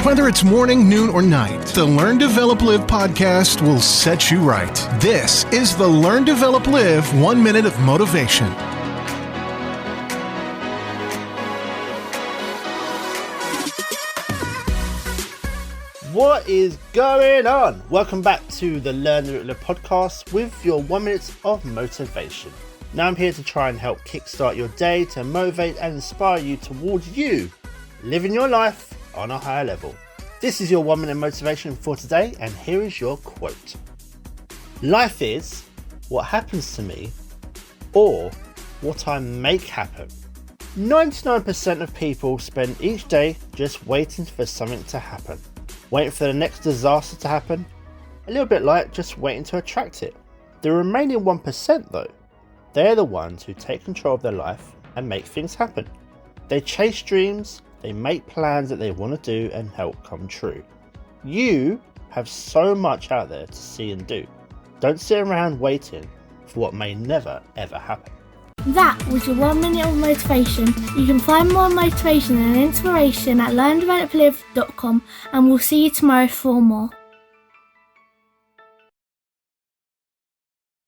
Whether it's morning, noon, or night, the Learn, Develop, Live podcast will set you right. This is the Learn, Develop, Live 1 Minute of Motivation. What is going on? Welcome back to the Learn, Develop, Live podcast with your 1 minute of motivation. Now I'm here to try and help kickstart your day to motivate and inspire you towards you living your life on a higher level. This is your 1 minute motivation for today, and here is your quote. Life is what happens to me or what I make happen. 99% of people spend each day just waiting for something to happen. Waiting for the next disaster to happen, a little bit like just waiting to attract it. The remaining 1% though, they're the ones who take control of their life and make things happen. They chase dreams, they make plans that they want to do and help come true. You have so much out there to see and do. Don't sit around waiting for what may never ever happen. That was your 1 minute of motivation. You can find more motivation and inspiration at learndeveloplive.com, and we'll see you tomorrow for more.